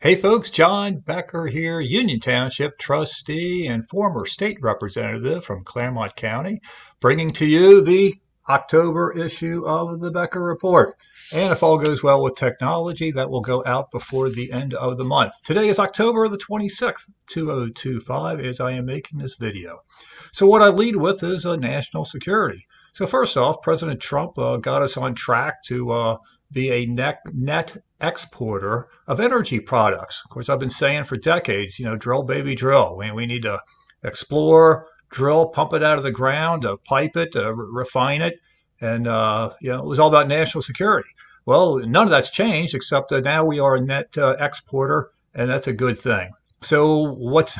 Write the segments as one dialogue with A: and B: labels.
A: Hey folks, John Becker here, Union Township trustee and former state representative from Clermont County, bringing to you the October issue of the Becker Report. And if all goes well with technology, that will go out before the end of the month. Today is October the 26th, 2025, as I am making this video. So what I lead with is national security. So first off, President Trump got us on track to be a net exporter of energy products. Of course, I've been saying for decades, drill, baby, drill. We need to explore, drill, pump it out of the ground, pipe it, refine it. And, it was all about national security. Well, none of that's changed, except that now we are a net exporter, and that's a good thing. So what's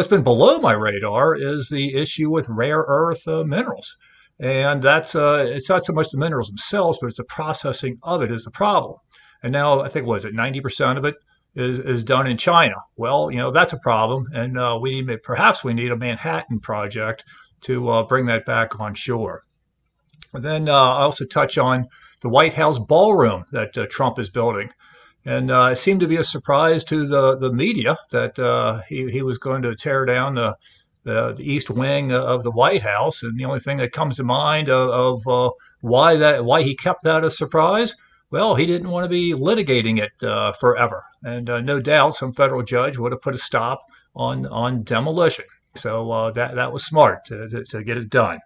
A: been below my radar is the issue with rare earth minerals. And that's it's not so much the minerals themselves, but it's the processing of it is the problem. And now I think, was it 90% of it is done in China? Well, that's a problem, and perhaps we need a Manhattan project to bring that back on shore. And then I also touch on the White House ballroom that Trump is building. And it seemed to be a surprise to the media that he was going to tear down the east wing of the White House. And the only thing that comes to mind of why he kept that a surprise, well, he didn't want to be litigating it forever. And no doubt some federal judge would have put a stop on demolition. So that was smart to get it done.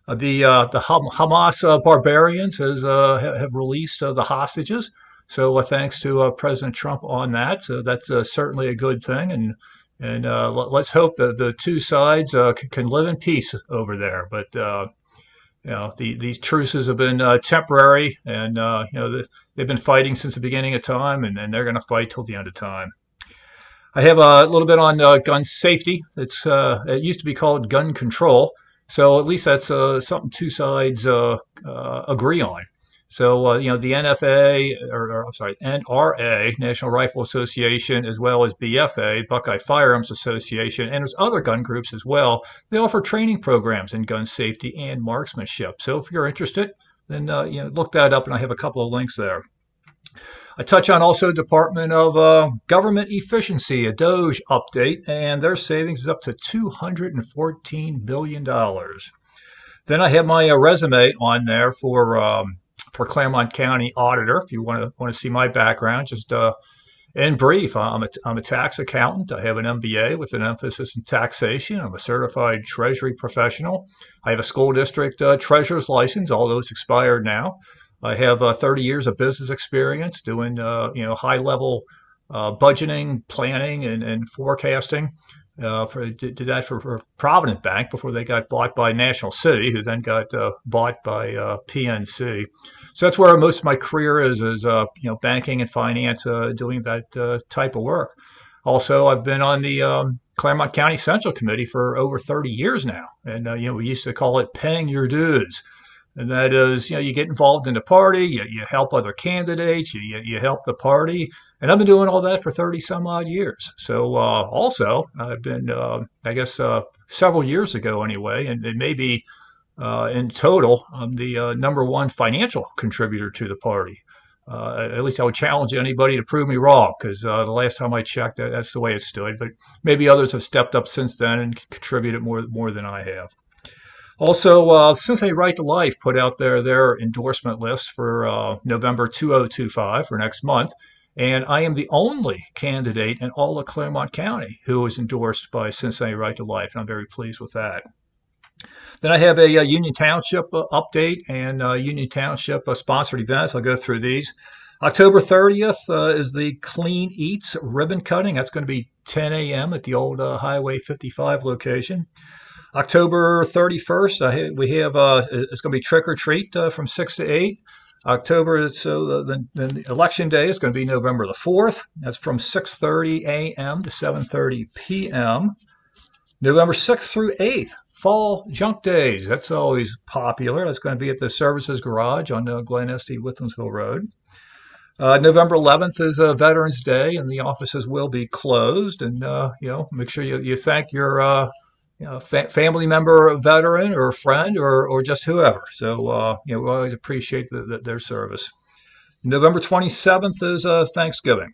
A: The Hamas barbarians have released the hostages. So thanks to President Trump on that. So that's certainly a good thing. And let's hope that the two sides can live in peace over there. But these truces have been temporary, and they've been fighting since the beginning of time, and they're going to fight till the end of time. I have a little bit on gun safety. It used to be called gun control, so at least that's something two sides agree on. So, the NRA, National Rifle Association, as well as BFA, Buckeye Firearms Association, and there's other gun groups as well. They offer training programs in gun safety and marksmanship. So if you're interested, then, look that up, and I have a couple of links there. I touch on also Department of Government Efficiency, a DOGE update, and their savings is up to $214 billion. Then I have my resume on there for Clermont County Auditor. If you want to see my background, just in brief, I'm a tax accountant. I have an MBA with an emphasis in taxation. I'm a certified treasury professional. I have a school district treasurer's license, although it's expired now. I have 30 years of business experience doing high level budgeting, planning, and forecasting. Did that for Provident Bank before they got bought by National City, who then got bought by PNC. So that's where most of my career is banking and finance, doing that type of work. Also, I've been on the Clermont County Central Committee for over 30 years now, and we used to call it paying your dues. And that is, you get involved in the party, you help other candidates, you help the party. And I've been doing all that for 30 some odd years. So also, I've been, several years ago anyway, and maybe in total, I'm the #1 financial contributor to the party. At least I would challenge anybody to prove me wrong, because the last time I checked, that's the way it stood. But maybe others have stepped up since then and contributed more than I have. Also, Cincinnati Right to Life put out their endorsement list for November 2025 for next month. And I am the only candidate in all of Clermont County who is endorsed by Cincinnati Right to Life, and I'm very pleased with that. Then I have a Union Township update and Union Township sponsored events. I'll go through these. October 30th is the Clean Eats ribbon cutting. That's going to be 10 a.m. at the old Highway 55 location. October 31st, we have it's going to be trick or treat from 6 to 8. The election day is going to be November the 4th. That's from 6:30 a.m. to 7:30 p.m. November 6th through 8th, Fall Junk Days. That's always popular. That's going to be at the Services Garage on Glen Estee, Withensville Road. November 11th is Veterans Day, and the offices will be closed. And make sure you thank your family member, veteran, or friend, or just whoever. So we always appreciate their service. November 27th is Thanksgiving.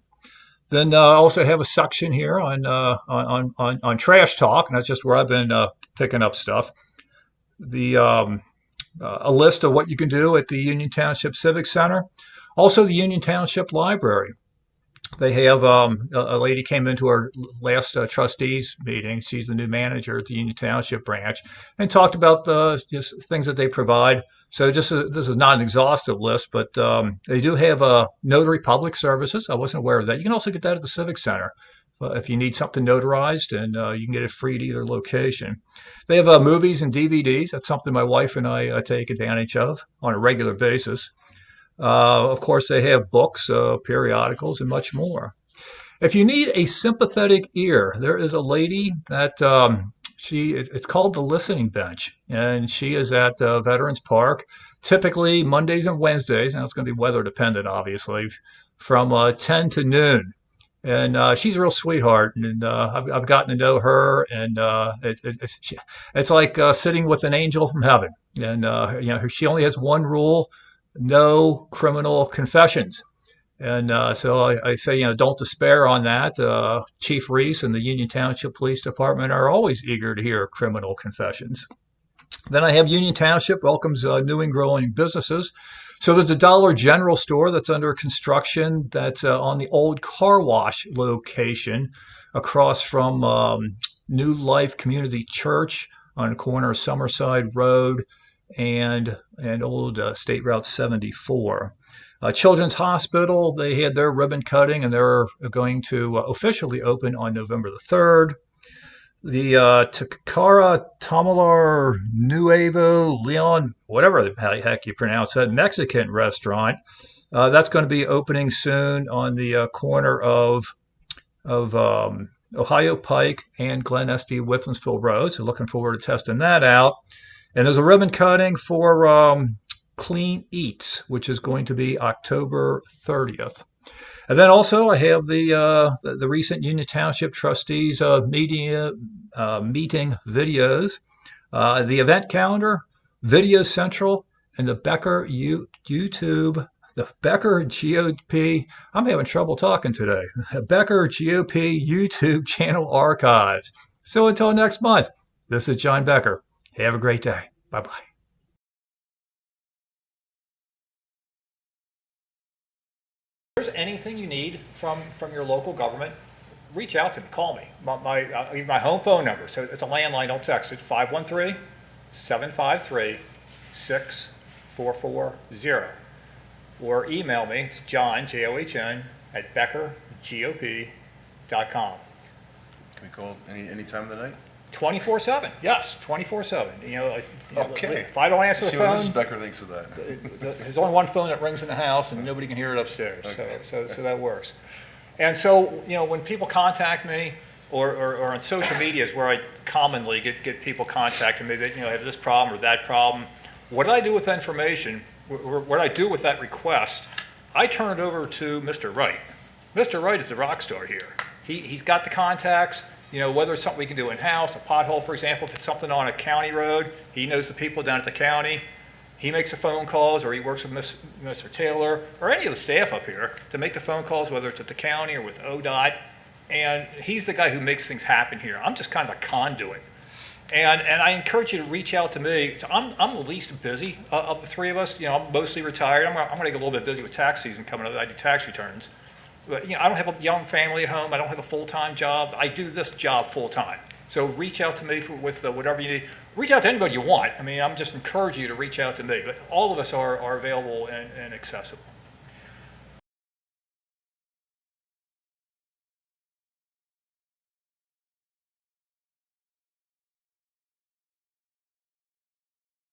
A: Then I also have a section here on trash talk, and that's just where I've been picking up stuff. The A list of what you can do at the Union Township Civic Center. Also, the Union Township Library. They have a lady came into our last trustees meeting. She's the new manager at the Union Township branch, and talked about the just things that they provide. So this is not an exhaustive list, but they do have notary public services. I wasn't aware of that. You can also get that at the Civic Center if you need something notarized, and you can get it free at either location. They have movies and DVDs. That's something my wife and I take advantage of on a regular basis. Of course, they have books, periodicals, and much more. If you need a sympathetic ear, there is a lady that it's called the Listening Bench, and she is at Veterans Park, typically Mondays and Wednesdays, and it's going to be weather dependent, obviously, from 10 to noon. And she's a real sweetheart, and I've gotten to know her, and it's like sitting with an angel from heaven. And she only has one rule: no criminal confessions. And so I say, don't despair on that. Chief Reese and the Union Township Police Department are always eager to hear criminal confessions. Then I have Union Township welcomes new and growing businesses. So there's a Dollar General store that's under construction that's on the old car wash location across from New Life Community Church on the corner of Summerside Road and old State Route 74. Children's Hospital, they had their ribbon cutting, and they're going to officially open on November the 3rd. The Takara Tamalar Nuevo Leon, whatever the heck you pronounce that, Mexican restaurant, that's going to be opening soon on the corner of Ohio Pike and Glen Estee Withensville Road. So looking forward to testing that out. And there's a ribbon cutting for Clean Eats, which is going to be October 30th. And then also I have the recent Union Township Trustees meeting videos, the event calendar, Video Central, and the Becker YouTube, the Becker GOP. I'm having trouble talking today. The Becker GOP YouTube channel archives. So until next month, this is John Becker. Have a great day. Bye-bye. If there's anything you need from your local government, reach out to me. Call me. I'll give you my home phone number. So it's a landline. Don't text it. 513-753-6440. Or email me. It's John, John, at BeckerGOP.com.
B: Can we call any time of the night?
A: 24/7. Yes, 24/7.
B: Okay.
A: If I don't answer the
B: See
A: phone,
B: what Mrs. Becker thinks of that.
A: there's only one phone that rings in the house, and nobody can hear it upstairs.
B: Okay.
A: So that works. And so, when people contact me, or on social media is where I commonly get people contacting me that have this problem or that problem. What I do with that information, what I do with that request, I turn it over to Mr. Wright. Mr. Wright is the rock star here. He's got the contacts. Whether it's something we can do in-house, a pothole, for example, if it's something on a county road, he knows the people down at the county. He makes the phone calls, or he works with Mr. Taylor, or any of the staff up here to make the phone calls, whether it's at the county or with ODOT. And he's the guy who makes things happen here. I'm just kind of a conduit. And I encourage you to reach out to me. So I'm the least busy of the three of us. I'm mostly retired. I'm going to get a little bit busy with tax season coming up. I do tax returns. But I don't have a young family at home. I don't have a full-time job. I do this job full-time. So reach out to me with whatever you need. Reach out to anybody you want. I'm just encouraging you to reach out to me. But all of us are available and accessible.